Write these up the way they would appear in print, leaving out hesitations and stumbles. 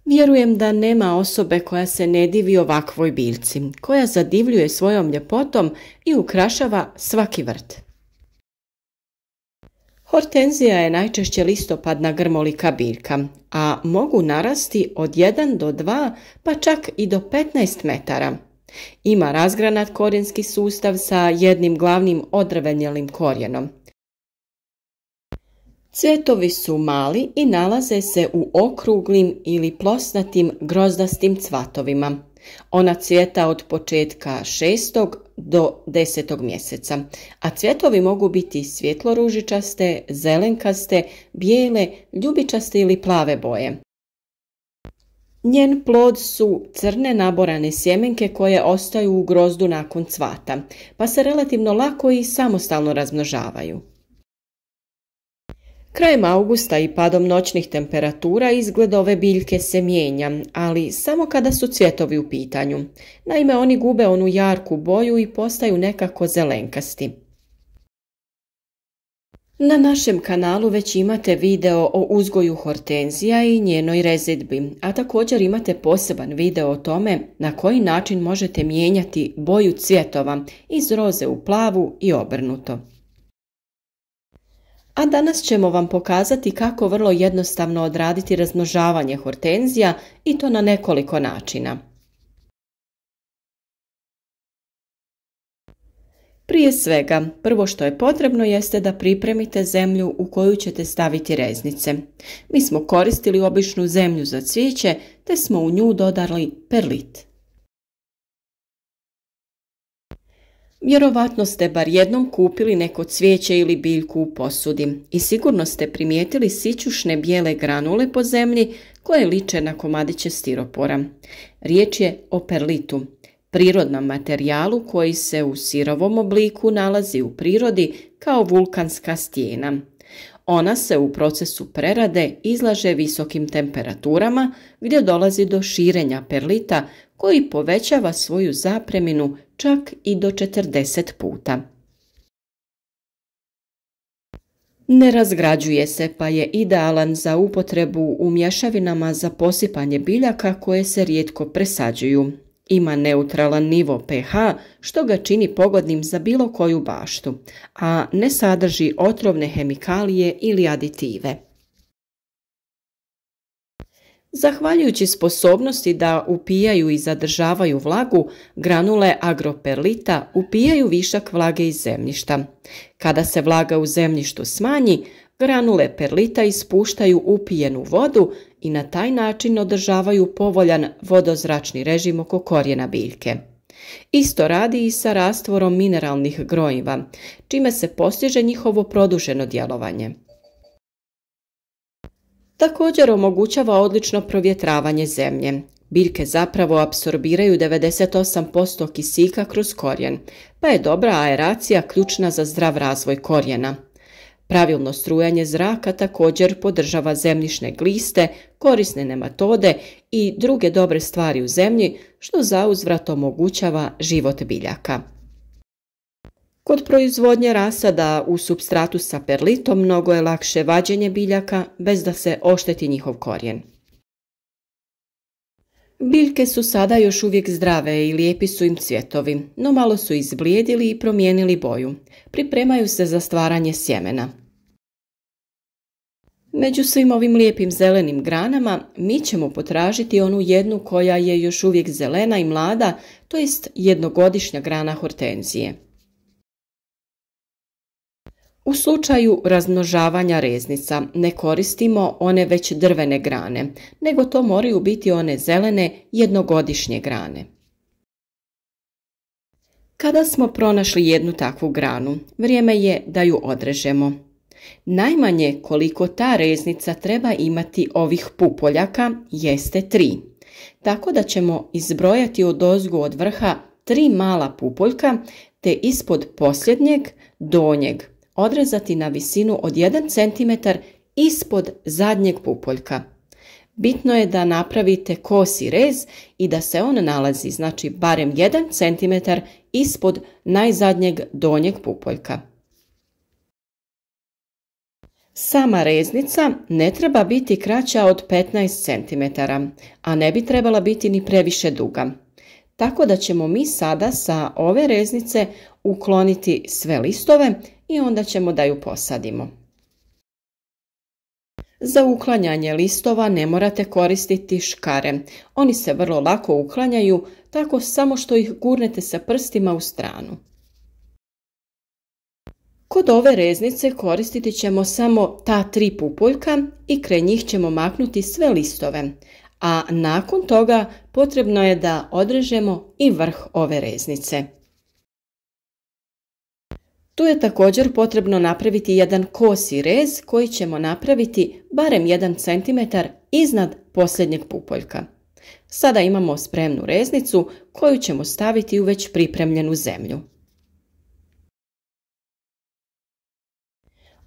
Vjerujem da nema osobe koja se ne divi ovakvoj biljci, koja zadivljuje svojom ljepotom i ukrašava svaki vrt. Hortenzija je najčešće listopadna grmolika biljka, a mogu narasti od 1 do 2 pa čak i do 15 metara. Ima razgranat korijenski sustav sa jednim glavnim odrvenjelim korijenom. Cvjetovi su mali i nalaze se u okruglim ili plosnatim grozdastim cvatovima. Ona cvjeta od početka 6. do 10. mjeseca, a cvjetovi mogu biti svjetlo-ružičaste, zelenkaste, bijele, ljubičaste ili plave boje. Njen plod su crne naborane sjemenke koje ostaju u grozdu nakon cvata, pa se relativno lako i samostalno razmnožavaju. Krajem augusta i padom noćnih temperatura izgled ove biljke se mijenja, ali samo kada su cvjetovi u pitanju. Naime, oni gube onu jarku boju i postaju nekako zelenkasti. Na našem kanalu već imate video o uzgoju hortenzija i njenoj rezidbi, a također imate poseban video o tome na koji način možete mijenjati boju cvjetova iz roze u plavu i obrnuto. A danas ćemo vam pokazati kako vrlo jednostavno odraditi razmnožavanje hortenzija i to na nekoliko načina. Prije svega, prvo što je potrebno jeste da pripremite zemlju u koju ćete staviti reznice. Mi smo koristili običnu zemlju za cvijeće te smo u nju dodali perlit. Vjerovatno ste bar jednom kupili neko cvijeće ili biljku u posudi i sigurno ste primijetili sićušne bijele granule po zemlji koje liče na komadiće stiropora. Riječ je o perlitu, prirodnom materijalu koji se u sirovom obliku nalazi u prirodi kao vulkanska stijena. Ona se u procesu prerade izlaže visokim temperaturama gdje dolazi do širenja perlita koji povećava svoju zapreminu čak i do 40 puta. Ne razgrađuje se pa je idealan za upotrebu u mješavinama za posipanje biljaka koje se rijetko presađuju. Ima neutralan nivo pH što ga čini pogodnim za bilo koju baštu, a ne sadrži otrovne hemikalije ili aditive. Zahvaljujući sposobnosti da upijaju i zadržavaju vlagu, granule agroperlita upijaju višak vlage iz zemljišta. Kada se vlaga u zemljištu smanji, granule perlita ispuštaju upijenu vodu i na taj način održavaju povoljan vodozračni režim oko korijena biljke. Isto radi i sa rastvorom mineralnih gnojiva, čime se postiže njihovo produženo djelovanje. Također omogućava odlično provjetravanje zemlje. Biljke zapravo apsorbiraju 98% kisika kroz korijen, pa je dobra aeracija ključna za zdrav razvoj korijena. Pravilno strujanje zraka također podržava zemljišne gliste, korisne nematode i druge dobre stvari u zemlji, što zauzvrat omogućava život biljaka. Kod proizvodnje rasada u supstratu sa perlitom mnogo je lakše vađenje biljaka bez da se ošteti njihov korijen. Biljke su sada još uvijek zdrave i lijepi su im cvjetovi, no malo su izblijedili i promijenili boju. Pripremaju se za stvaranje sjemena. Među svim ovim lijepim zelenim granama mi ćemo potražiti onu jednu koja je još uvijek zelena i mlada, to jest jednogodišnja grana hortenzije. U slučaju razmnožavanja reznica ne koristimo one već drvene grane, nego to moraju biti one zelene jednogodišnje grane. Kada smo pronašli jednu takvu granu, vrijeme je da ju odrežemo. Najmanje koliko ta reznica treba imati ovih pupoljaka jeste 3, tako da ćemo izbrojati odozgo od vrha 3 mala pupoljka te ispod posljednjeg donjeg odrezati na visinu od 1 cm ispod zadnjeg pupoljka. Bitno je da napravite kosi rez i da se on nalazi, znači barem 1 cm ispod najzadnjeg donjeg pupoljka. Sama reznica ne treba biti kraća od 15 cm, a ne bi trebala biti ni previše duga. Tako da ćemo mi sada sa ove reznice ukloniti sve listove i onda ćemo da ju posadimo. Za uklanjanje listova ne morate koristiti škare. Oni se vrlo lako uklanjaju, tako samo što ih gurnete sa prstima u stranu. Kod ove reznice koristiti ćemo samo ta 3 pupoljka i kraj njih ćemo maknuti sve listove, a nakon toga potrebno je da odrežemo i vrh ove reznice. Tu je također potrebno napraviti jedan kosi rez koji ćemo napraviti barem 1 cm iznad posljednjeg pupoljka. Sada imamo spremnu reznicu koju ćemo staviti u već pripremljenu zemlju.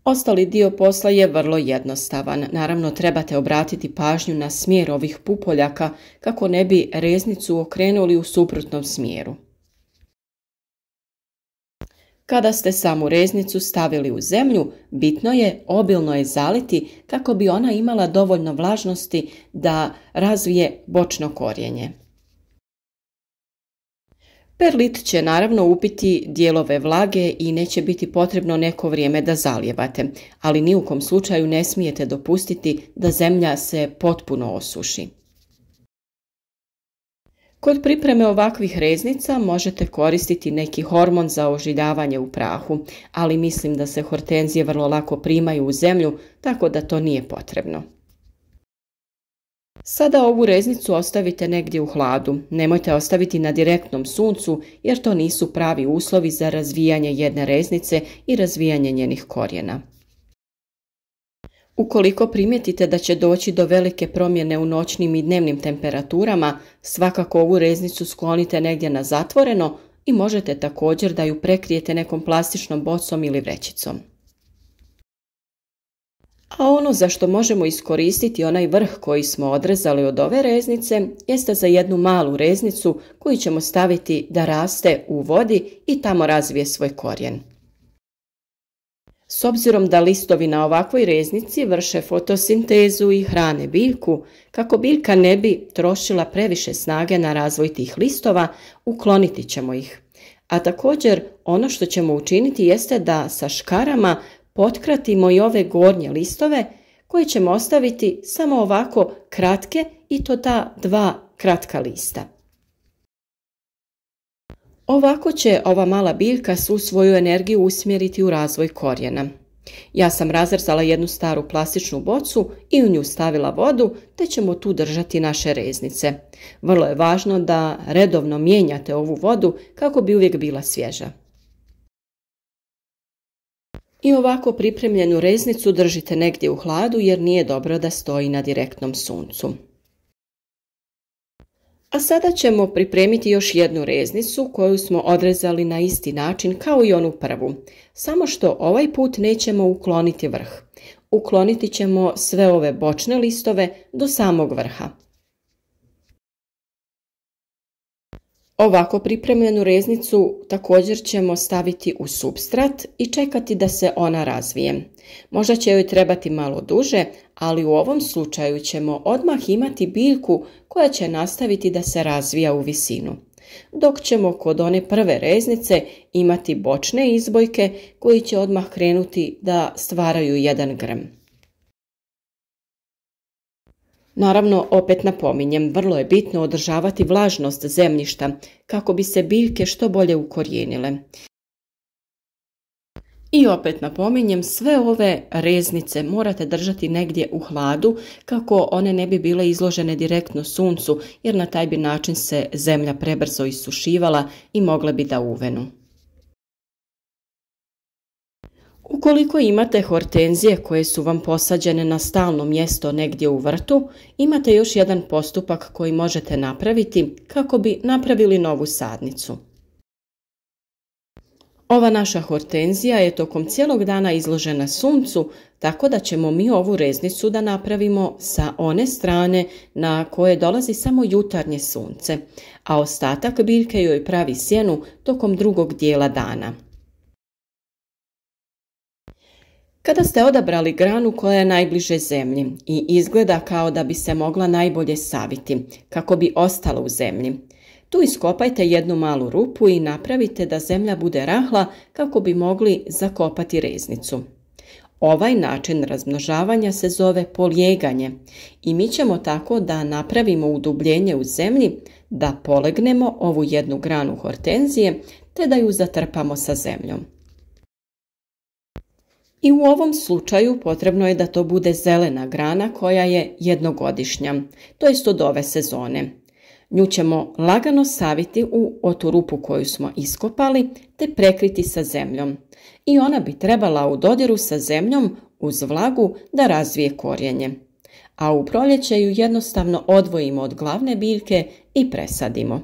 Ostali dio posla je vrlo jednostavan. Naravno, trebate obratiti pažnju na smjer ovih pupoljaka kako ne bi reznicu okrenuli u suprotnom smjeru. Kada ste samu reznicu stavili u zemlju, bitno je obilno je zaliti kako bi ona imala dovoljno vlažnosti da razvije bočno korijenje. Perlit će naravno upiti dijelove vlage i neće biti potrebno neko vrijeme da zalijevate, ali ni u kom slučaju ne smijete dopustiti da zemlja se potpuno osuši. Kod pripreme ovakvih reznica možete koristiti neki hormon za ožiljavanje u prahu, ali mislim da se hortenzije vrlo lako primaju u zemlju, tako da to nije potrebno. Sada ovu reznicu ostavite negdje u hladu, nemojte ostaviti na direktnom suncu jer to nisu pravi uslovi za razvijanje jedne reznice i razvijanje njenih korijena. Ukoliko primijetite da će doći do velike promjene u noćnim i dnevnim temperaturama, svakako ovu reznicu sklonite negdje na zatvoreno i možete također da ju prekrijete nekom plastičnom bocom ili vrećicom. A ono za što možemo iskoristiti onaj vrh koji smo odrezali od ove reznice jeste za jednu malu reznicu koju ćemo staviti da raste u vodi i tamo razvije svoj korijen. S obzirom da listovi na ovakvoj reznici vrše fotosintezu i hrane biljku, kako biljka ne bi trošila previše snage na razvoj tih listova, ukloniti ćemo ih. A također ono što ćemo učiniti jeste da sa škarama potkratimo i ove gornje listove koje ćemo ostaviti samo ovako kratke i to ta 2 kratka lista. Ovako će ova mala biljka svu svoju energiju usmjeriti u razvoj korijena. Ja sam razrezala jednu staru plastičnu bocu i u nju stavila vodu, te ćemo tu držati naše reznice. Vrlo je važno da redovno mijenjate ovu vodu kako bi uvijek bila svježa. I ovako pripremljenu reznicu držite negdje u hladu jer nije dobro da stoji na direktnom suncu. A sada ćemo pripremiti još jednu reznicu koju smo odrezali na isti način kao i onu prvu, samo što ovaj put nećemo ukloniti vrh. Ukloniti ćemo sve ove bočne listove do samog vrha. Ovako pripremljenu reznicu također ćemo staviti u supstrat i čekati da se ona razvije. Možda će joj trebati malo duže, ali u ovom slučaju ćemo odmah imati biljku koja će nastaviti da se razvija u visinu. Dok ćemo kod one prve reznice imati bočne izbojke koji će odmah krenuti da stvaraju jedan grm. Naravno, opet napominjem, vrlo je bitno održavati vlažnost zemljišta kako bi se biljke što bolje ukorijenile. I opet napominjem, sve ove reznice morate držati negdje u hladu kako one ne bi bile izložene direktno suncu jer na taj bi način se zemlja prebrzo isušivala i mogle bi da uvenu. Ukoliko imate hortenzije koje su vam posađene na stalno mjesto negdje u vrtu, imate još jedan postupak koji možete napraviti kako bi napravili novu sadnicu. Ova naša hortenzija je tokom cijelog dana izložena suncu, tako da ćemo mi ovu reznicu da napravimo sa one strane na koje dolazi samo jutarnje sunce, a ostatak biljke joj pravi sjenu tokom drugog dijela dana. Kada ste odabrali granu koja je najbliže zemlji i izgleda kao da bi se mogla najbolje saviti, kako bi ostala u zemlji, tu iskopajte jednu malu rupu i napravite da zemlja bude rahla kako bi mogli zakopati reznicu. Ovaj način razmnožavanja se zove polijeganje i mi ćemo tako da napravimo udubljenje u zemlji, da polegnemo ovu jednu granu hortenzije te da ju zatrpamo sa zemljom. I u ovom slučaju potrebno je da to bude zelena grana koja je jednogodišnja, to jest od ove sezone. Nju ćemo lagano saviti u otu rupu koju smo iskopali te prekriti sa zemljom. I ona bi trebala u dodiru sa zemljom uz vlagu da razvije korijenje. A u proljeće ju jednostavno odvojimo od glavne biljke i presadimo.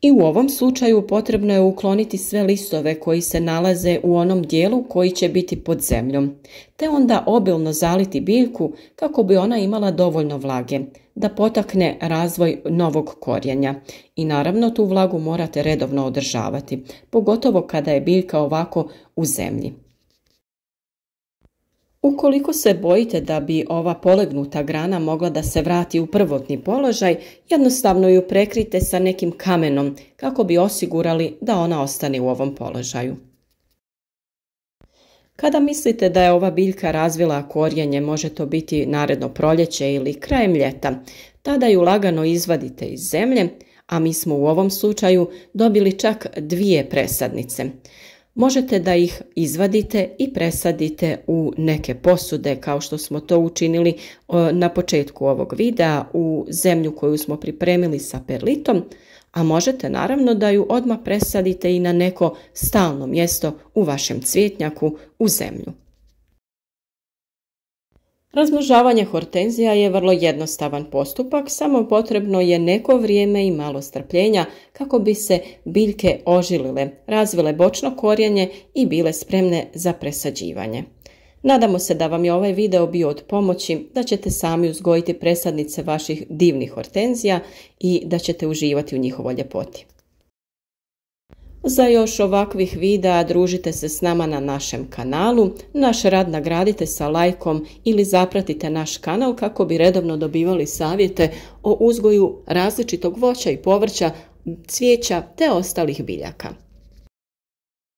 I u ovom slučaju potrebno je ukloniti sve listove koji se nalaze u onom dijelu koji će biti pod zemljom, te onda obilno zaliti biljku kako bi ona imala dovoljno vlage, da potakne razvoj novog korijenja. I naravno tu vlagu morate redovno održavati, pogotovo kada je biljka ovako u zemlji. Ukoliko se bojite da bi ova polegnuta grana mogla da se vrati u prvotni položaj, jednostavno ju prekrite sa nekim kamenom kako bi osigurali da ona ostane u ovom položaju. Kada mislite da je ova biljka razvila korijenje, može to biti naredno proljeće ili krajem ljeta, tada ju lagano izvadite iz zemlje, a mi smo u ovom slučaju dobili čak 2 presadnice. Možete da ih izvadite i presadite u neke posude kao što smo to učinili na početku ovog videa u zemlju koju smo pripremili sa perlitom, a možete naravno da ju odmah presadite i na neko stalno mjesto u vašem cvjetnjaku u zemlju. Razmnožavanje hortenzija je vrlo jednostavan postupak, samo potrebno je neko vrijeme i malo strpljenja kako bi se biljke ožilile, razvile bočno korijenje i bile spremne za presađivanje. Nadamo se da vam je ovaj video bio od pomoći, da ćete sami uzgojiti presadnice vaših divnih hortenzija i da ćete uživati u njihovoj ljepoti. Za još ovakvih videa družite se s nama na našem kanalu, naš rad nagradite sa lajkom ili zapratite naš kanal kako bi redovno dobivali savjete o uzgoju različitog voća i povrća, cvijeća te ostalih biljaka.